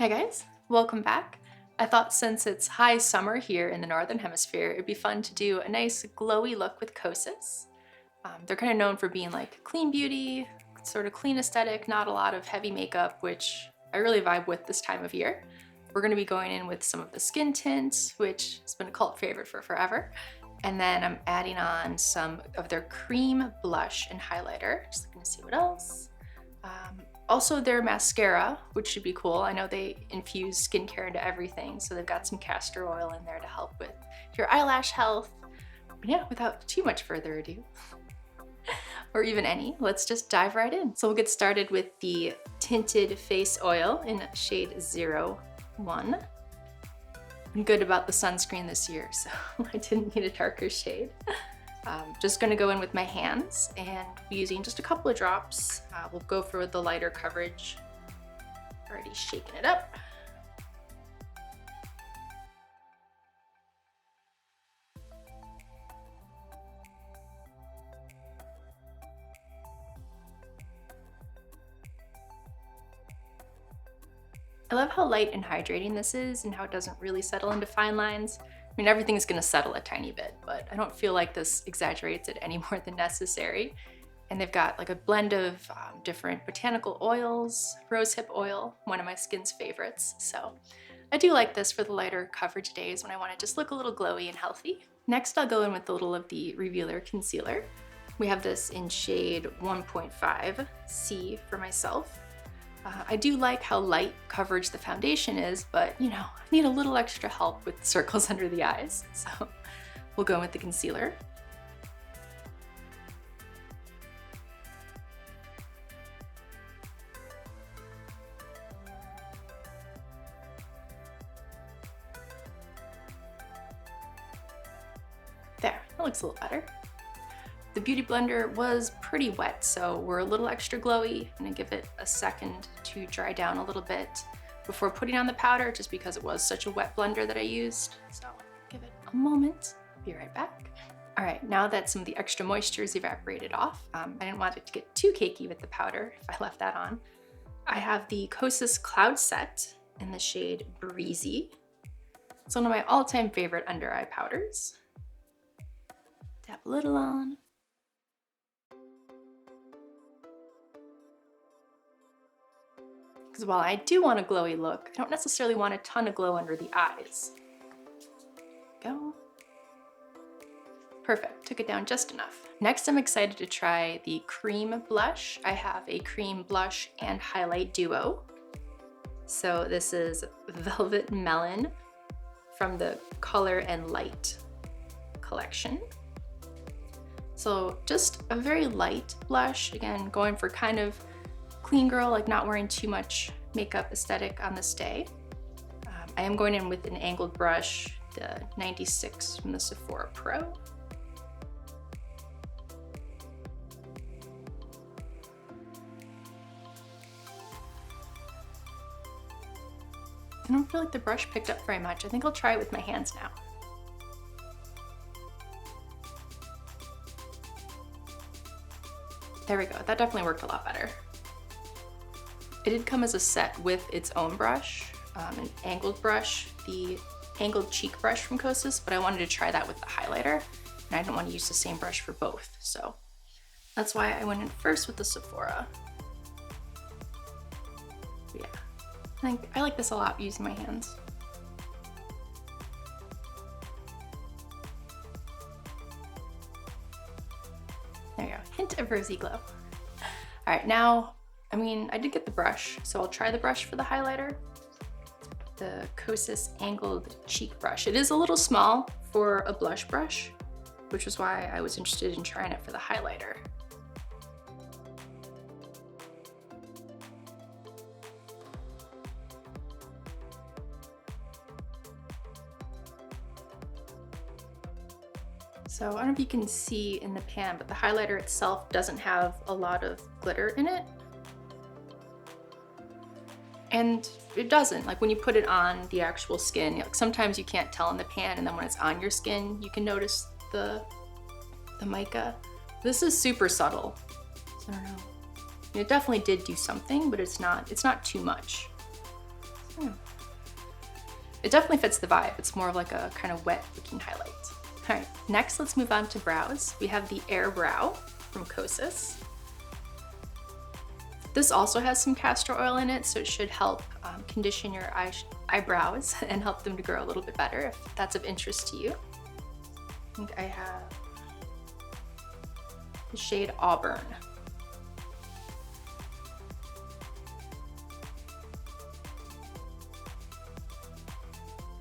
Hi guys, welcome back. I thought since it's high summer here in the Northern Hemisphere, it'd be fun to do a nice glowy look with Kosas. They're kind of known for being like clean beauty, sort of clean aesthetic, not a lot of heavy makeup, which I really vibe with this time of year. We're going to be going in with some of the skin tints, which has been a cult favorite for forever. And then I'm adding on some of their cream blush and highlighter. Just looking to see what else. Also their mascara, which should be cool. I know they infuse skincare into everything, so they've got some castor oil in there to help with your eyelash health. But yeah, without too much further ado, or even any, let's just dive right in. So we'll get started with the Tinted Face Oil in shade 01. I'm good about the sunscreen this year, so I didn't need a darker shade. Just gonna go in with my hands and be using just a couple of drops. We'll go for the lighter coverage. Already shaking it up. I love how light and hydrating this is and how it doesn't really settle into fine lines. I mean, everything's gonna settle a tiny bit, but I don't feel like this exaggerates it any more than necessary. And they've got like a blend of different botanical oils, rosehip oil, one of my skin's favorites. So I do like this for the lighter coverage days when I wanna just look a little glowy and healthy. Next, I'll go in with a little of the Revealer Concealer. We have this in shade 1.5 C for myself. I do like how light coverage the foundation is, but you know, I need a little extra help with circles under the eyes. So we'll go in with the concealer. There, that looks a little better. The Beauty Blender was pretty wet, so we're a little extra glowy. I'm gonna give it a second to dry down a little bit before putting on the powder, just because it was such a wet blender that I used. So give it a moment, be right back. All right, now that some of the extra moisture is evaporated off, I didn't want it to get too cakey with the powder if I left that on. I have the Kosas Cloud Set in the shade Breezy. It's one of my all-time favorite under eye powders. Dab a little on. Because while I do want a glowy look, I don't necessarily want a ton of glow under the eyes. Go. Perfect, took it down just enough. Next, I'm excited to try the cream blush. I have a cream blush and highlight duo. So this is Velvet Melon from the Color and Light collection. So just a very light blush, again, going for kind of clean girl, like not wearing too much makeup aesthetic on this day. I am going in with an angled brush, the 96 from the Sephora Pro. I don't feel like the brush picked up very much. I think I'll try it with my hands now. There we go, that definitely worked a lot better. It did come as a set with its own brush, an angled brush, the angled cheek brush from Kosas, but I wanted to try that with the highlighter, and I didn't want to use the same brush for both, so that's why I went in first with the Sephora. Yeah, I like this a lot using my hands. There you go, hint of rosy glow. All right, now, I did get the brush, so I'll try the brush for the highlighter. The Kosas angled cheek brush. It is a little small for a blush brush, which is why I was interested in trying it for the highlighter. So I don't know if you can see in the pan, but the highlighter itself doesn't have a lot of glitter in it. And it doesn't, like when you put it on the actual skin, like sometimes you can't tell in the pan, and then when it's on your skin, you can notice the mica. This is super subtle, so I don't know. It definitely did do something, but it's not too much. So, it definitely fits the vibe. It's more of like a kind of wet looking highlight. All right, next let's move on to brows. We have the Airbrow from Kosas. This also has some castor oil in it, so it should help condition your eyebrows and help them to grow a little bit better if that's of interest to you. I think I have the shade Auburn.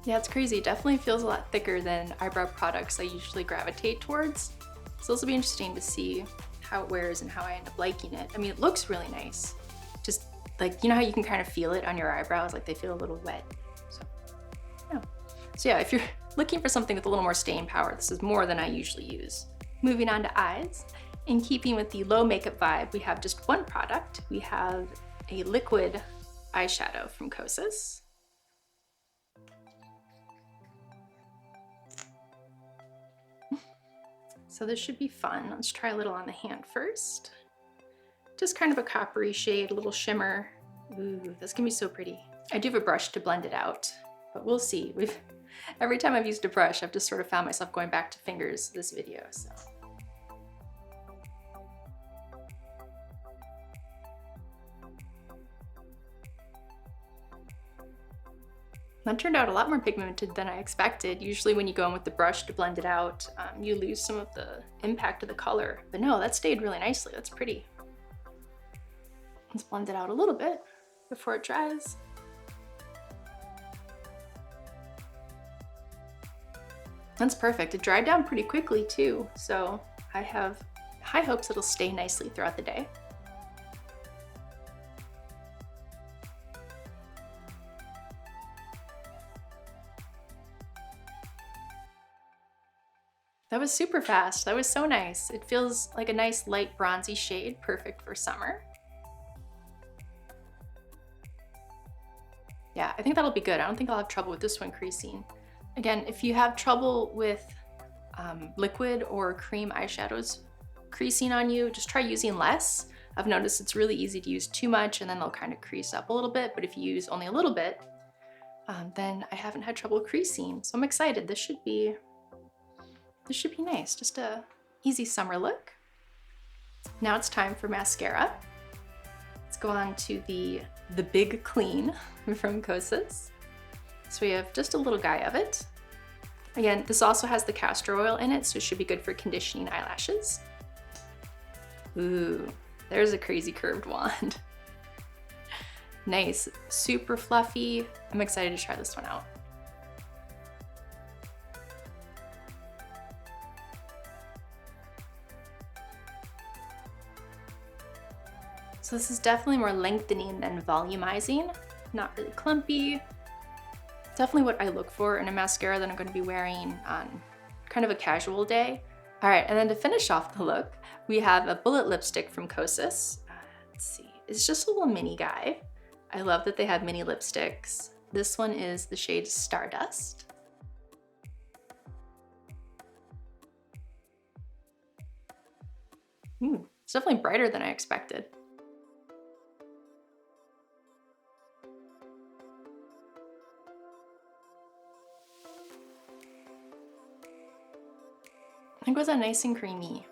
Yeah, it's crazy. It definitely feels a lot thicker than eyebrow products I usually gravitate towards. So this will be interesting to see how it wears and how I end up liking it. I mean, it looks really nice. Just like, you know how you can kind of feel it on your eyebrows, like they feel a little wet. So yeah, if you're looking for something with a little more staying power, this is more than I usually use. Moving on to eyes. In keeping with the low makeup vibe, we have just one product. We have a liquid eyeshadow from Kosas. So this should be fun. Let's try a little on the hand first. Just kind of a coppery shade, a little shimmer. Ooh, that's gonna be so pretty. I do have a brush to blend it out, but we'll see. Every time I've used a brush, I've just sort of found myself going back to fingers this video, so. That turned out a lot more pigmented than I expected. Usually when you go in with the brush to blend it out, you lose some of the impact of the color. But no, that stayed really nicely. That's pretty. Let's blend it out a little bit before it dries. That's perfect. It dried down pretty quickly too, so I have high hopes it'll stay nicely throughout the day. That was super fast. That was so nice. It feels like a nice light bronzy shade, perfect for summer. Yeah, I think that'll be good. I don't think I'll have trouble with this one creasing. Again, if you have trouble with liquid or cream eyeshadows creasing on you, just try using less. I've noticed it's really easy to use too much and then they'll kind of crease up a little bit, but if you use only a little bit, then I haven't had trouble creasing. So I'm excited. This should be nice. Just a easy summer look. Now it's time for mascara. Let's go on to the Big Clean from Kosas. So we have just a little guy of it. Again, this also has the castor oil in it, so it should be good for conditioning eyelashes. Ooh, there's a crazy curved wand. Nice, super fluffy. I'm excited to try this one out. So this is definitely more lengthening than volumizing. Not really clumpy. Definitely what I look for in a mascara that I'm going to be wearing on kind of a casual day. All right, and then to finish off the look, we have a bullet lipstick from Kosas. Let's see, it's just a little mini guy. I love that they have mini lipsticks. This one is the shade Stardust. It's definitely brighter than I expected. I think it was a nice and creamy.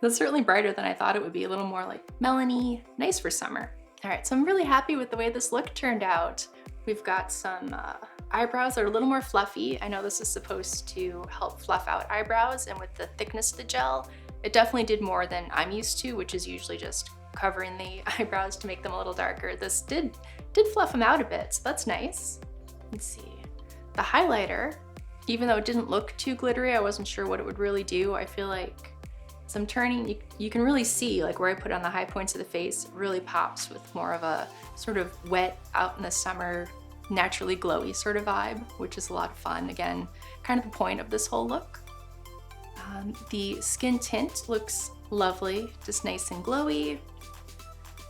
That's certainly brighter than I thought it would be, a little more like melony, nice for summer. All right, so I'm really happy with the way this look turned out. We've got some eyebrows that are a little more fluffy. I know this is supposed to help fluff out eyebrows, and with the thickness of the gel, it definitely did more than I'm used to, which is usually just covering the eyebrows to make them a little darker. This did fluff them out a bit, so that's nice. Let's see. The highlighter, even though it didn't look too glittery, I wasn't sure what it would really do. I feel like as I'm turning, you can really see like where I put on the high points of the face, it really pops with more of a sort of wet, out in the summer, naturally glowy sort of vibe, which is a lot of fun. Again, kind of the point of this whole look. The skin tint looks lovely, just nice and glowy.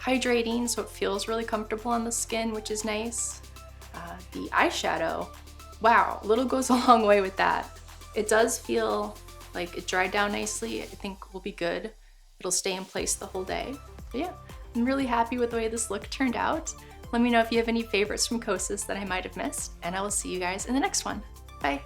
Hydrating, so it feels really comfortable on the skin, which is nice. The eyeshadow, wow, little goes a long way with that. It does feel like it dried down nicely. I think will be good. It'll stay in place the whole day. But yeah, I'm really happy with the way this look turned out. Let me know if you have any favorites from Kosas that I might have missed, and I will see you guys in the next one. Bye!